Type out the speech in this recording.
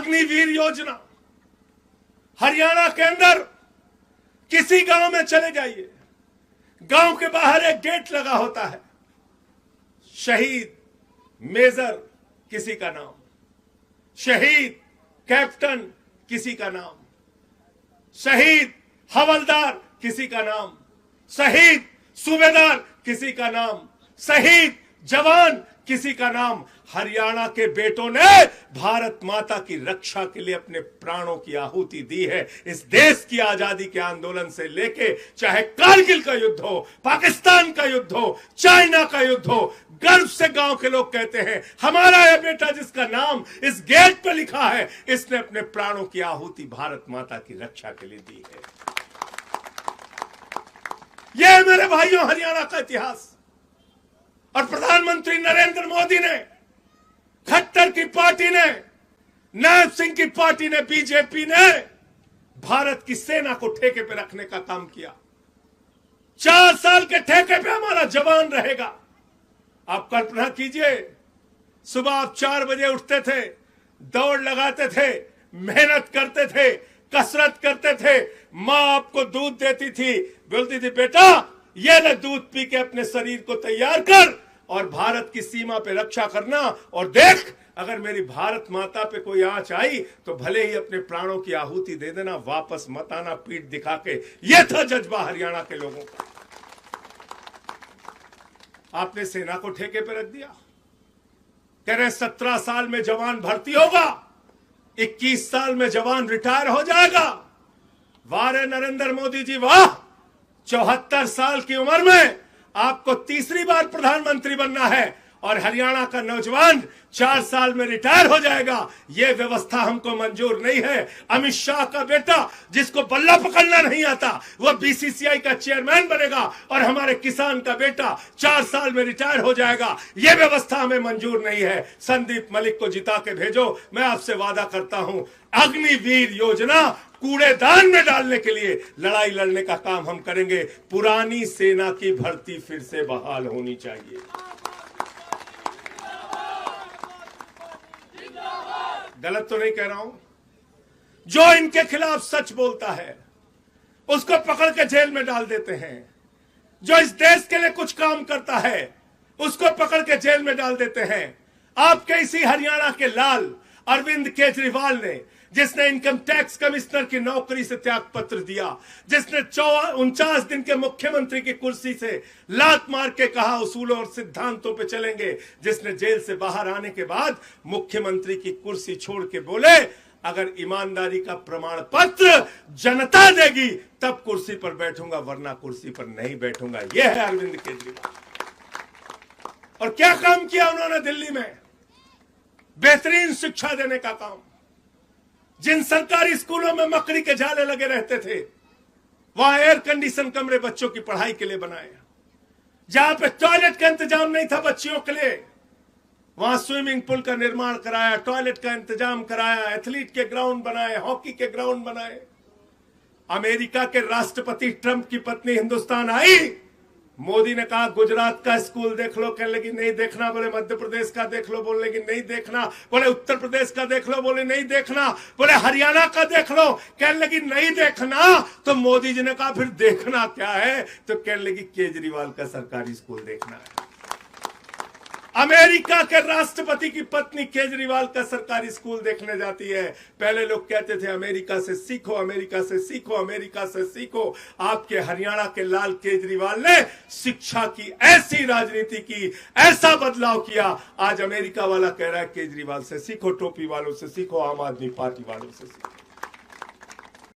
अग्निवीर योजना, हरियाणा के अंदर किसी गांव में चले जाइए, गांव के बाहर एक गेट लगा होता है, शहीद मेजर किसी का नाम, शहीद कैप्टन किसी का नाम, शहीद हवलदार किसी का नाम, शहीद सूबेदार किसी का नाम, शहीद जवान किसी का नाम। हरियाणा के बेटों ने भारत माता की रक्षा के लिए अपने प्राणों की आहुति दी है। इस देश की आजादी के आंदोलन से लेके चाहे कारगिल का युद्ध हो, पाकिस्तान का युद्ध हो, चाइना का युद्ध हो, गर्व से गांव के लोग कहते हैं हमारा यह बेटा जिसका नाम इस गेट पर लिखा है, इसने अपने प्राणों की आहुति भारत माता की रक्षा के लिए दी है। यह मेरे भाइयों हरियाणा का इतिहास। और प्रधानमंत्री नरेंद्र मोदी ने, खट्टर की पार्टी ने, नायब सिंह की पार्टी ने, बीजेपी ने भारत की सेना को ठेके पे रखने का काम किया। 4 साल के ठेके पे हमारा जवान रहेगा। आप कल्पना कीजिए, सुबह आप 4 बजे उठते थे, दौड़ लगाते थे, मेहनत करते थे, कसरत करते थे, मां आपको दूध देती थी, बोलती थी बेटा ये ले दूध पी के अपने शरीर को तैयार कर और भारत की सीमा पे रक्षा करना। और देख, अगर मेरी भारत माता पे कोई आंच आई तो भले ही अपने प्राणों की आहुति दे देना, वापस मत आना पीठ दिखा के। यह था जज्बा हरियाणा के लोगों का। आपने सेना को ठेके पे रख दिया। कह रहे 17 साल में जवान भर्ती होगा, 21 साल में जवान रिटायर हो जाएगा। वाह रे नरेंद्र मोदी जी वाह, 74 साल की उम्र में आपको तीसरी बार प्रधानमंत्री बनना है और हरियाणा का नौजवान 4 साल में रिटायर हो जाएगा। यह व्यवस्था हमको मंजूर नहीं है। अमित शाह का बेटा जिसको बल्ला पकड़ना नहीं आता वह बीसीसीआई का चेयरमैन बनेगा और हमारे किसान का बेटा 4 साल में रिटायर हो जाएगा। यह व्यवस्था हमें मंजूर नहीं है। संदीप मलिक को जिता के भेजो। मैं आपसे वादा करता हूं, अग्निवीर योजना कूड़ेदान में डालने के लिए लड़ाई लड़ने का काम हम करेंगे। पुरानी सेना की भर्ती फिर से बहाल होनी चाहिए। गलत तो नहीं कह रहा हूं। जो इनके खिलाफ सच बोलता है उसको पकड़ के जेल में डाल देते हैं। जो इस देश के लिए कुछ काम करता है उसको पकड़ के जेल में डाल देते हैं। आपके इसी हरियाणा के लाल अरविंद केजरीवाल ने, जिसने इनकम टैक्स कमिश्नर की नौकरी से त्याग पत्र दिया, जिसने 49 दिन के मुख्यमंत्री की कुर्सी से लात मार के कहा उसूलों और सिद्धांतों पे चलेंगे, जिसने जेल से बाहर आने के बाद मुख्यमंत्री की कुर्सी छोड़ के बोले अगर ईमानदारी का प्रमाण पत्र जनता देगी तब कुर्सी पर बैठूंगा, वरना कुर्सी पर नहीं बैठूंगा। यह है अरविंद केजरीवाल। और क्या काम किया उन्होंने दिल्ली में? बेहतरीन शिक्षा देने का काम। जिन सरकारी स्कूलों में मकड़ी के जाले लगे रहते थे वहां एयर कंडीशन कमरे बच्चों की पढ़ाई के लिए बनाए। जहां पे टॉयलेट का इंतजाम नहीं था बच्चियों के लिए, वहां स्विमिंग पूल का निर्माण कराया, टॉयलेट का इंतजाम कराया, एथलीट के ग्राउंड बनाए, हॉकी के ग्राउंड बनाए। अमेरिका के राष्ट्रपति ट्रंप की पत्नी हिंदुस्तान आई, मोदी ने कहा गुजरात का स्कूल देख लो, कहने लगी नहीं देखना। बोले मध्य प्रदेश का देख लो, बोलने लगी नहीं देखना। बोले उत्तर प्रदेश का देख लो, बोले नहीं देखना। बोले हरियाणा का देख लो, कहने लगी नहीं देखना। तो मोदी जी ने कहा फिर देखना क्या है? तो कहने लगी केजरीवाल का सरकारी स्कूल देखना है। अमेरिका के राष्ट्रपति की पत्नी केजरीवाल का सरकारी स्कूल देखने जाती है। पहले लोग कहते थे अमेरिका से सीखो, अमेरिका से सीखो, अमेरिका से सीखो। आपके हरियाणा के लाल केजरीवाल ने शिक्षा की ऐसी राजनीति की, ऐसा बदलाव किया। आज अमेरिका वाला कह रहा है केजरीवाल से सीखो, टोपी वालों से सीखो, आम आदमी पार्टी वालों से सीखो।